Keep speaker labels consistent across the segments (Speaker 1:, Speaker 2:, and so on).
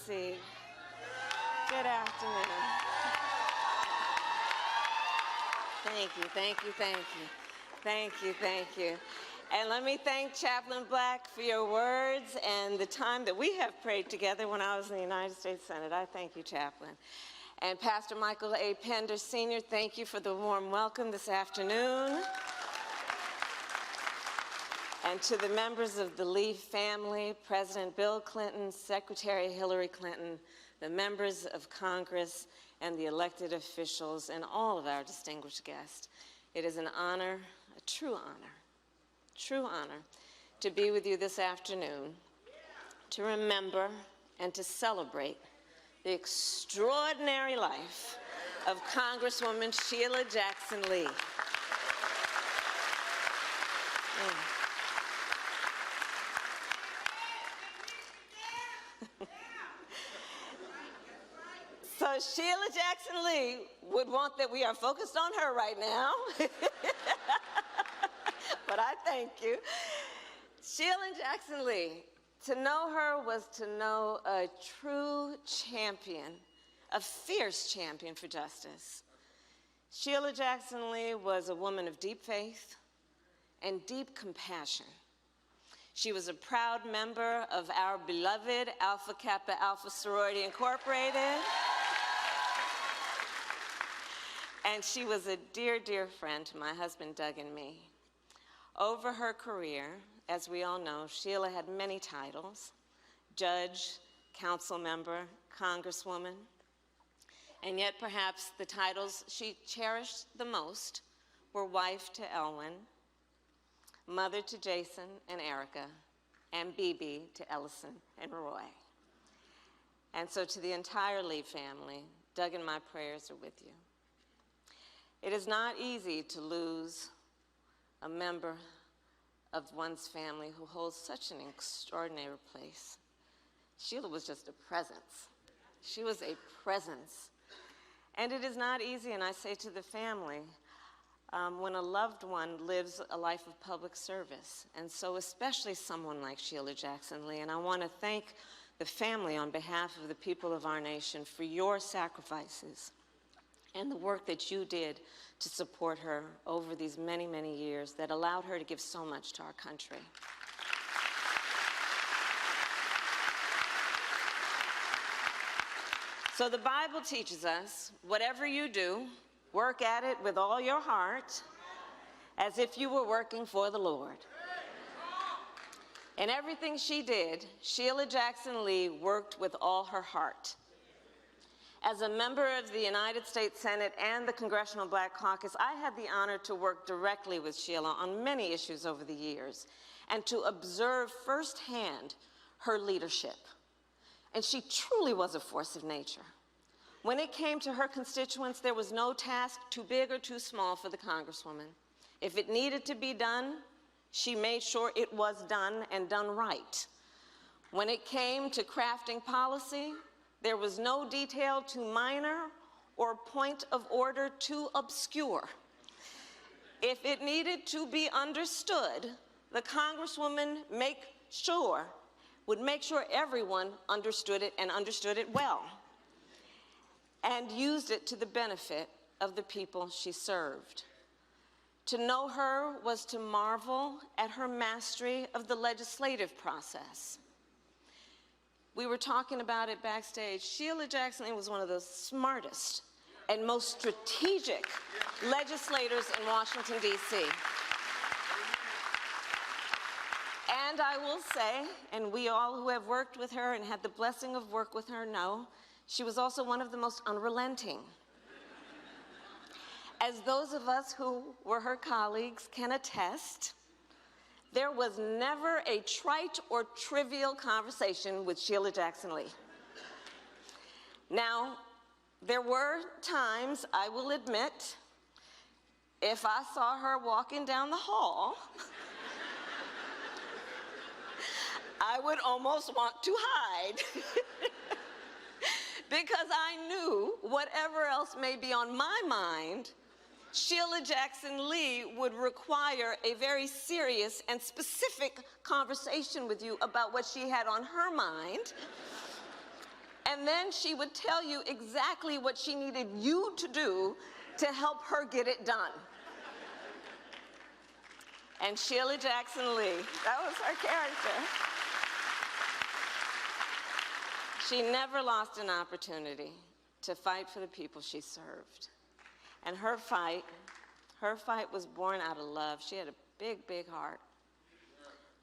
Speaker 1: seat. Good afternoon. Thank you, thank you, thank you. Thank you, thank you. And let me thank Chaplain Black for your words and the time that we have prayed together when I was in the United States Senate. I thank you, Chaplain. And Pastor Michael A. Pender, Sr., thank you for the warm welcome this afternoon. And to the members of the Lee family, President Bill Clinton, Secretary Hillary Clinton, the members of Congress, and the elected officials, and all of our distinguished guests, it is an honor, a true honor, to be with you this afternoon, to remember and to celebrate the extraordinary life of Congresswoman Sheila Jackson Lee. So Sheila Jackson Lee would want that we are focused on her right now. But I thank you. Sheila Jackson Lee, to know her was to know a true champion, a fierce champion for justice. Sheila Jackson Lee was a woman of deep faith and deep compassion. She was a proud member of our beloved Alpha Kappa Alpha Sorority Incorporated. And she was a dear, dear friend to my husband, Doug, and me. Over her career, as we all know, Sheila had many titles: judge, council member, congresswoman. And yet perhaps the titles she cherished the most were wife to Elwyn, mother to Jason and Erica, and BB to Ellison and Roy. And so to the entire Lee family, Doug and my prayers are with you. It is not easy to lose a member of one's family who holds such an extraordinary place. Sheila was just a presence. She was a presence. And it is not easy, and I say to the family, when a loved one lives a life of public service, and so especially someone like Sheila Jackson Lee. And I want to thank the family on behalf of the people of our nation for your sacrifices and the work that you did to support her over these many, many years that allowed her to give so much to our country. So the Bible teaches us, whatever you do, work at it with all your heart, as if you were working for the Lord. In everything she did, Sheila Jackson Lee worked with all her heart. As a member of the United States Senate and the Congressional Black Caucus, I had the honor to work directly with Sheila on many issues over the years and to observe firsthand her leadership. And she truly was a force of nature. When it came to her constituents, there was no task too big or too small for the Congresswoman. If it needed to be done, she made sure it was done and done right. When it came to crafting policy, there was no detail too minor or point of order too obscure. If it needed to be understood, the Congresswoman would make sure everyone understood it and understood it well, and used it to the benefit of the people she served. To know her was to marvel at her mastery of the legislative process. We were talking about it backstage. Sheila Jackson Lee was one of the smartest and most strategic legislators in Washington, D.C. And I will say, and we all who have worked with her and had the blessing of work with her know, she was also one of the most unrelenting. As those of us who were her colleagues can attest, there was never a trite or trivial conversation with Sheila Jackson Lee. Now, there were times, I will admit, if I saw her walking down the hall, I would almost want to hide. Because I knew whatever else may be on my mind, Sheila Jackson Lee would require a very serious and specific conversation with you about what she had on her mind. And then she would tell you exactly what she needed you to do to help her get it done. And Sheila Jackson Lee, that was her character. She never lost an opportunity to fight for the people she served. And her fight was born out of love. She had a big, big heart.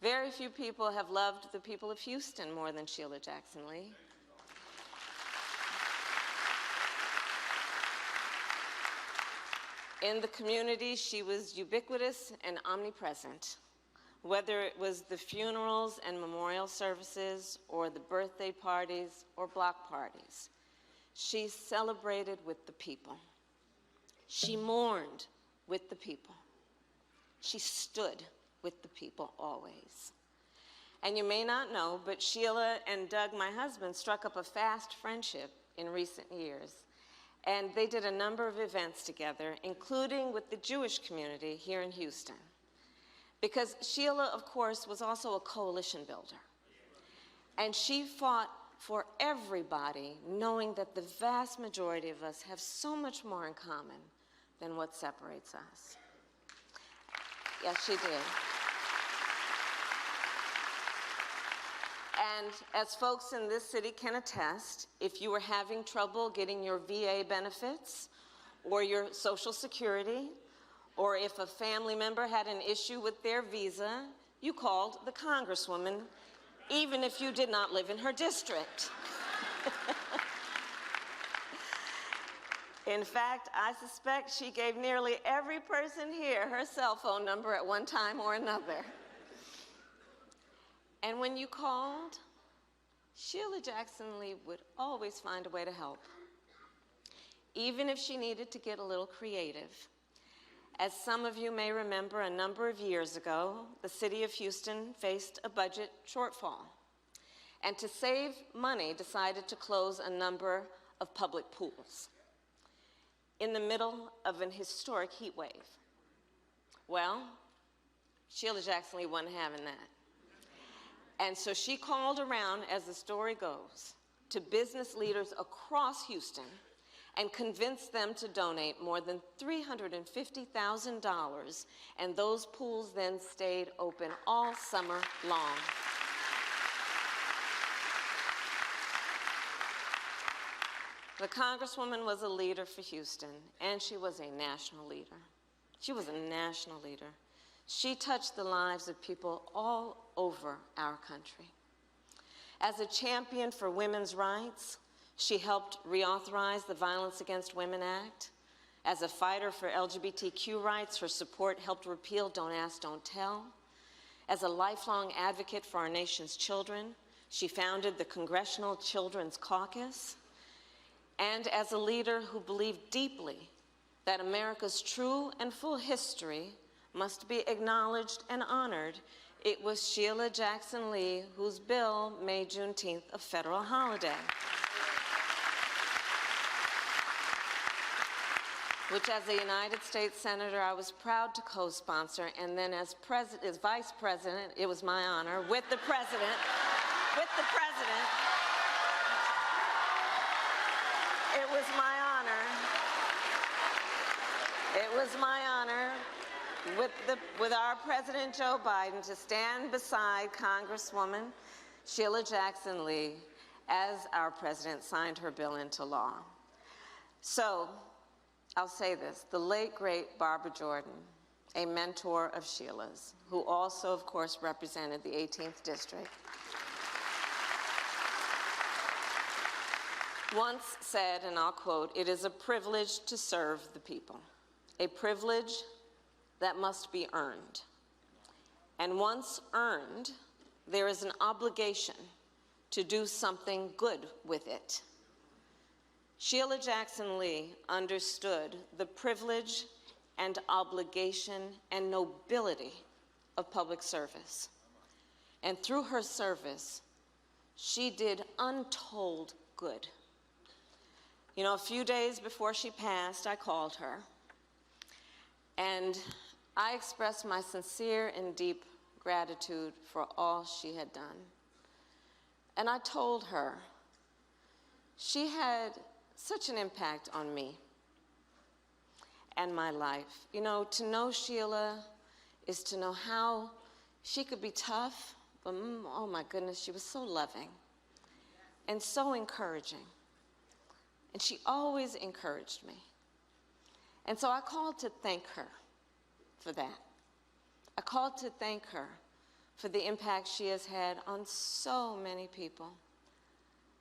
Speaker 1: Very few people have loved the people of Houston more than Sheila Jackson Lee. In the community, she was ubiquitous and omnipresent. Whether it was the funerals and memorial services, or the birthday parties or block parties, she celebrated with the people. She mourned with the people. She stood with the people always. And you may not know, but Sheila and Doug, my husband, struck up a fast friendship in recent years. And they did a number of events together, including with the Jewish community here in Houston. Because Sheila, of course, was also a coalition builder. And she fought for everybody, knowing that the vast majority of us have so much more in common than what separates us. Yes, she did. And as folks in this city can attest, if you were having trouble getting your VA benefits or your Social Security, or if a family member had an issue with their visa, you called the Congresswoman, even if you did not live in her district. In fact, I suspect she gave nearly every person here her cell phone number at one time or another. And when you called, Sheila Jackson Lee would always find a way to help, even if she needed to get a little creative. As some of you may remember, a number of years ago, the city of Houston faced a budget shortfall, and to save money, decided to close a number of public pools in the middle of an historic heat wave. Well, Sheila Jackson Lee wasn't having that. And so she called around, as the story goes, to business leaders across Houston and convinced them to donate more than $350,000, and those pools then stayed open all summer long. The Congresswoman was a leader for Houston, and she was a national leader. She was a national leader. She touched the lives of people all over our country. As a champion for women's rights, she helped reauthorize the Violence Against Women Act. As a fighter for LGBTQ rights, her support helped repeal Don't Ask, Don't Tell. As a lifelong advocate for our nation's children, she founded the Congressional Children's Caucus. And as a leader who believed deeply that America's true and full history must be acknowledged and honored, it was Sheila Jackson Lee whose bill made Juneteenth a federal holiday, which as a United States Senator I was proud to co-sponsor, and then as Vice President, it was my honor, with the President, it was my honor with our President Joe Biden to stand beside Congresswoman Sheila Jackson Lee as our President signed her bill into law. So, I'll say this, the late, great Barbara Jordan, a mentor of Sheila's, who also, of course, represented the 18th District, once said, and I'll quote, "It is a privilege to serve the people, a privilege that must be earned. And once earned, there is an obligation to do something good with it." Sheila Jackson Lee understood the privilege and obligation and nobility of public service. And through her service, she did untold good. You know, a few days before she passed, I called her, and I expressed my sincere and deep gratitude for all she had done. And I told her She had such an impact on me and my life. You know, to know Sheila is to know how she could be tough, but oh my goodness, she was so loving and so encouraging. And she always encouraged me. And so I called to thank her for that. I called to thank her for the impact she has had on so many people.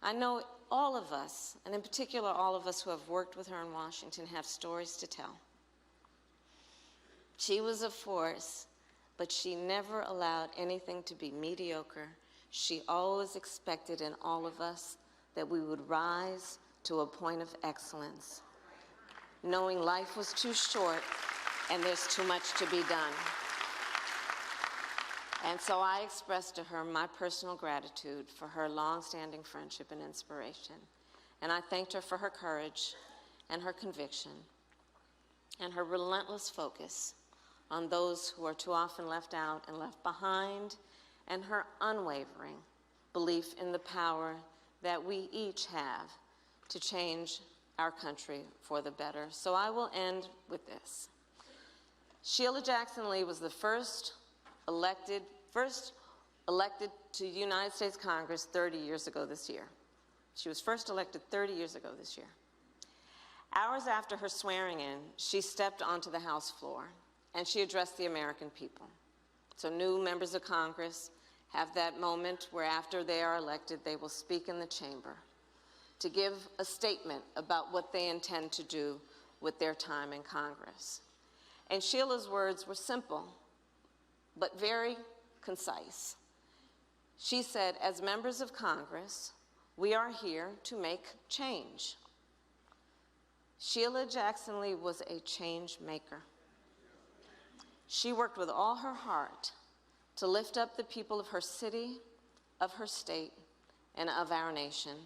Speaker 1: I know all of us, and in particular all of us who have worked with her in Washington, have stories to tell. She was a force, but she never allowed anything to be mediocre. She always expected in all of us that we would rise to a point of excellence, knowing life was too short and there's too much to be done. And so I expressed to her my personal gratitude for her long-standing friendship and inspiration. And I thanked her for her courage and her conviction and her relentless focus on those who are too often left out and left behind, and her unwavering belief in the power that we each have to change our country for the better. So I will end with this. Sheila Jackson Lee was the first elected to the United States Congress 30 years ago this year. She was first elected 30 years ago this year. Hours after her swearing in, she stepped onto the House floor and she addressed the American people. So new members of Congress have that moment where after they are elected, they will speak in the chamber to give a statement about what they intend to do with their time in Congress. And Sheila's words were simple, but very concise. She said, as members of Congress, we are here to make change. Shelia Jackson Lee was a change maker. She worked with all her heart to lift up the people of her city, of her state, and of our nation.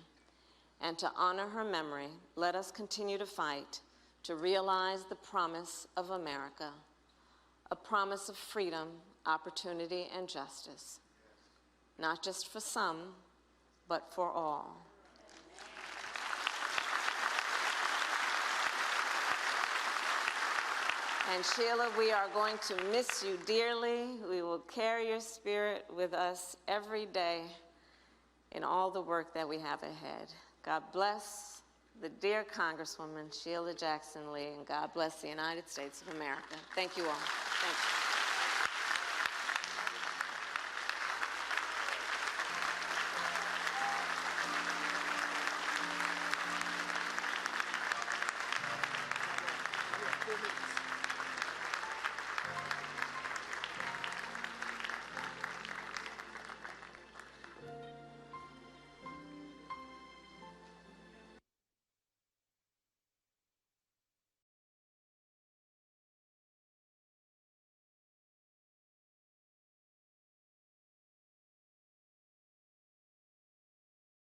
Speaker 1: And to honor her memory, let us continue to fight to realize the promise of America, a promise of freedom, opportunity, and justice, not just for some, but for all. And Sheila, we are going to miss you dearly. We will carry your spirit with us every day in all the work that we have ahead. God bless the dear Congresswoman Sheila Jackson Lee, and God bless the United States of America. Thank you all. Thank you.